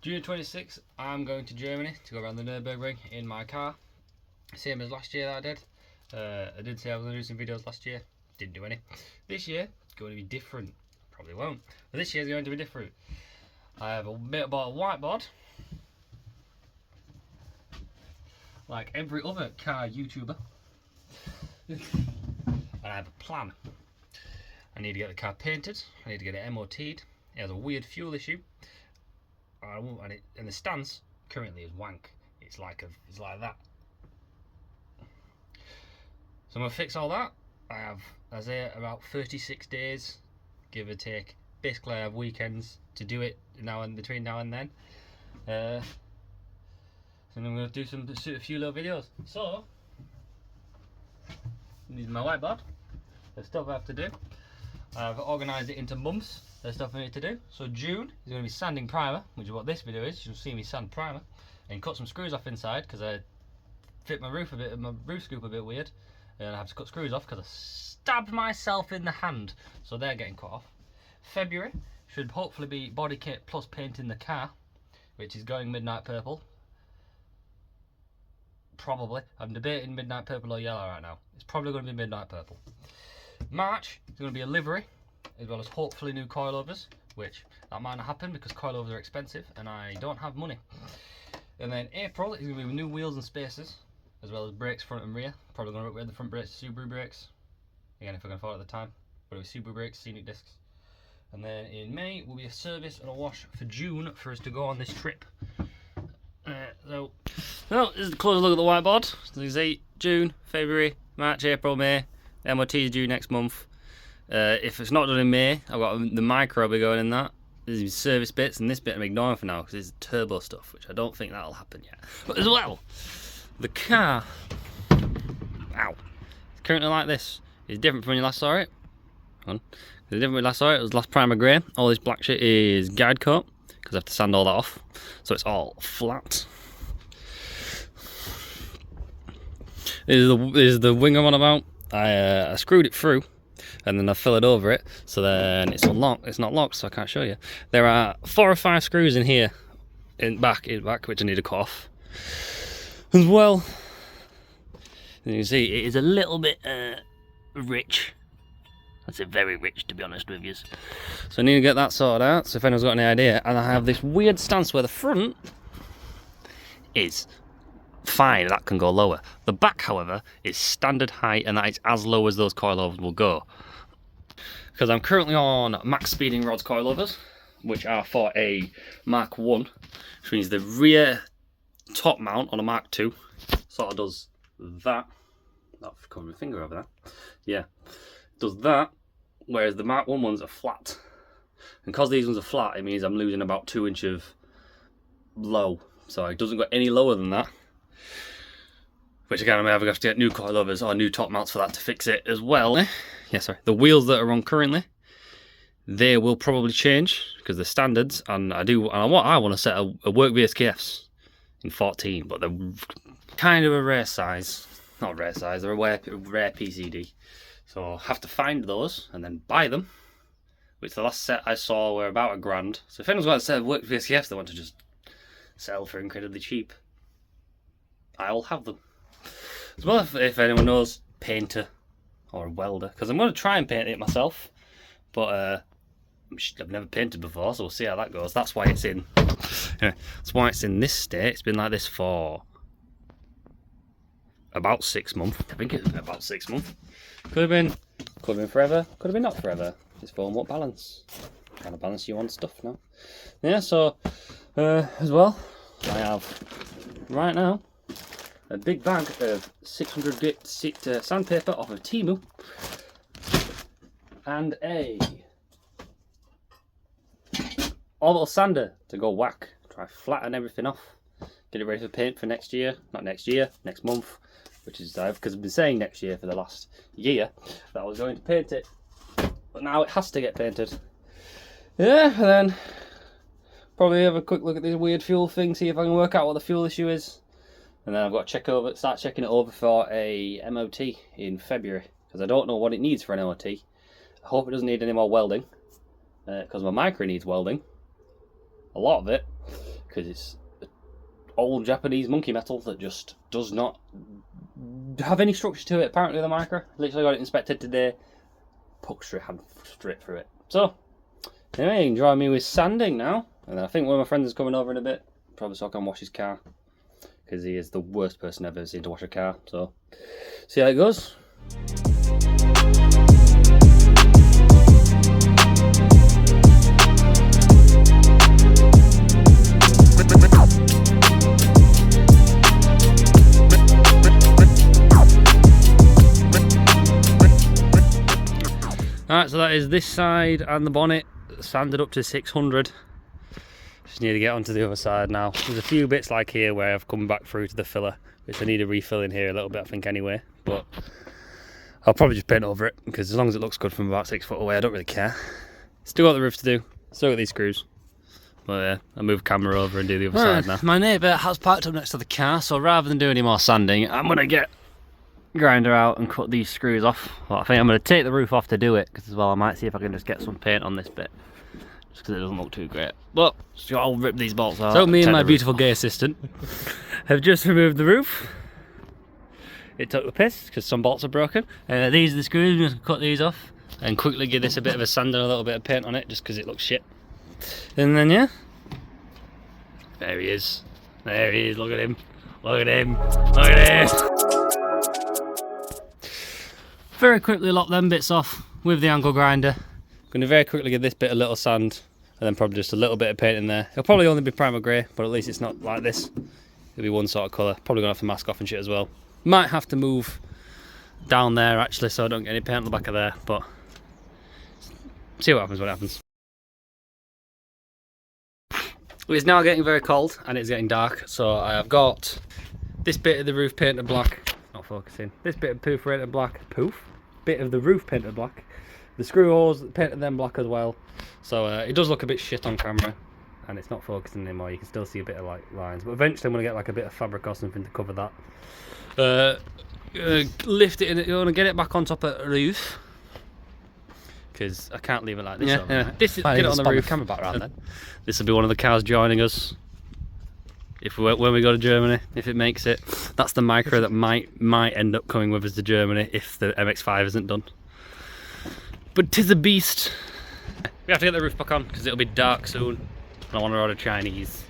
June 26th, I'm going to Germany to go around the Nürburgring in my car. Same as last year that I did. I did say I was going to do some videos last year. Didn't do any. This year, it's going to be different. Probably won't. But this year's going to be different. I have bought a whiteboard. Like every other car YouTuber. And I have a plan. I need to get the car painted. I need to get it MOT'd. It has a weird fuel issue. And the stance currently is wank. It's like that. So I'm gonna fix all that. I have, as I say, about 36 days, give or take. Basically, I have weekends to do it between now and then. So I'm gonna do a few little videos. So, I'm using my whiteboard. There's stuff I have to do. I've organised it into months. There's stuff I need to do. So June is going to be sanding primer, which is what this video is. You'll see me sand primer and cut some screws off inside because I fit my roof scoop a bit weird, and I have to cut screws off because I stabbed myself in the hand, so they're getting cut off. February should hopefully be body kit plus painting the car, which is going midnight purple. Probably. I'm debating midnight purple or yellow right now. It's probably going to be midnight purple. March is going to be a livery, as well as hopefully new coilovers, which that might not happen because coilovers are expensive and I don't have money. And then April is going to be new wheels and spacers, as well as brakes front and rear. Probably going to upgrade the front brakes to Subaru brakes. Again, if I can afford it at the time. But it was Subaru brakes, scenic discs. And then in May will be a service and a wash for June for us to go on this trip. So this is a closer look at the whiteboard. So you can see June, February, March, April, May. MOT is due next month. If it's not done in May, I've got the micro will be going in that. There's service bits, and this bit I'm ignoring for now because it's turbo stuff, which I don't think that'll happen yet. But as well, the car, ow, it's currently like this. It's different from when you last saw it. It's different when you last saw it. It was last primer grey. All this black shit is guide coat because I have to sand all that off, so it's all flat. This is the wing I'm on about. I screwed it through and then I fill it over it, so then it's unlocked. It's not locked, so I can't show you. There are 4 or 5 screws in here in back which I need to cut off as well. And you can see it is a little bit rich. I'd say very rich, to be honest with you. So I need to get that sorted out, so if anyone's got any idea. And I have this weird stance where the front is fine, that can go lower. The back, however, is standard height, and that is as low as those coilovers will go. Because I'm currently on max speeding rods coilovers, which are for a Mark 1, which means the rear top mount on a Mark 2 sort of does that. I've covered my finger over that. Yeah, does that, whereas the Mark 1 ones are flat. And because these ones are flat, it means I'm losing about 2 inches of low. So it doesn't go any lower than that. Which again, I'm going to have to get new coilovers or new top mounts for that to fix it as well. Yeah, sorry. The wheels that are on currently, they will probably change because they're standards, and I want to set a work VSKFs in 14, but they're kind of a rare size. Not rare size, they're a rare PCD. So I'll have to find those and then buy them. Which the last set I saw were about £1,000. So if anyone's got a set of work VSKFs they want to just sell for incredibly cheap, I'll have them. As well, if anyone knows, painter or a welder, because I'm going to try and paint it myself, but I've never painted before, so we'll see how that goes. That's why it's in. That's why it's in this state. It's been like this for about 6 months. I think it's been about 6 months. Could have been forever. Could have been not forever. It's for what balance? What kind of balance you want stuff now? Yeah. So as well, I have right now a big bag of 600 grit sandpaper off of Temu, and a orbital sander to go whack, try flatten everything off, get it ready for paint for next year, not next year, next month, which is because I've been saying next year for the last year that I was going to paint it, but now it has to get painted. Yeah, and then probably have a quick look at this weird fuel thing, see if I can work out what the fuel issue is. And then I've got to start checking it over for a MOT in February, because I don't know what it needs for an MOT. I hope it doesn't need any more welding, because my micro needs welding, a lot of it, because it's old Japanese monkey metal that just does not have any structure to it. Apparently the micro, literally got it inspected today, poked straight through it. So anyway, you can join me with sanding now, and then I think one of my friends is coming over in a bit, probably so I can wash his car, because he is the worst person I've ever seen to wash a car. So see how it goes. Alright, so that is this side and the bonnet sanded up to 600. Just need to get onto the other side now. There's a few bits like here where I've come back through to the filler, which I need to refill in here a little bit, I think, anyway. But I'll probably just paint over it, because as long as it looks good from about 6 foot away, I don't really care. Still got the roof to do, still got these screws. But yeah, I'll move camera over and do the other side now. My neighbour has parked up next to the car, so rather than do any more sanding, I'm going to get grinder out and cut these screws off. Well, I think I'm going to take the roof off to do it, because as well I might see if I can just get some paint on this bit, just because it doesn't look too great. But I'll rip these bolts out. So me and my beautiful gay assistant have just removed the roof. It took the piss because some bolts are broken. These are the screws. I'm just going to cut these off and quickly give this a bit of a sand and a little bit of paint on it, just because it looks shit. And then yeah, there he is. There he is. Look at him. Look at him. Look at him. Very quickly lock them bits off with the angle grinder. I'm going to very quickly give this bit a little sand, and then probably just a little bit of paint in there. It'll probably only be primer grey, but at least it's not like this. It'll be one sort of colour. Probably going to have to mask off and shit as well. Might have to move down there actually, so I don't get any paint on the back of there, but see what happens when it happens. It's now getting very cold and it's getting dark, so I have got this bit of the roof painted black. Not focusing. This bit of perforated black. Bit of the roof painted black. The screw holes painted them black as well. So it does look a bit shit on camera, and it's not focusing anymore. You can still see a bit of like lines, but eventually I'm gonna get like a bit of fabric or something to cover that. Lift it in. You want to get it back on top of the roof, because I can't leave it like this. Yeah. This is, get it on the roof. Camera back around then. This will be one of the cars joining us when we go to Germany, if it makes it. That's the micro that might end up coming with us to Germany if the MX-5 isn't done. But 'tis a beast. We have to get the roof back on because it'll be dark soon. I want to order Chinese.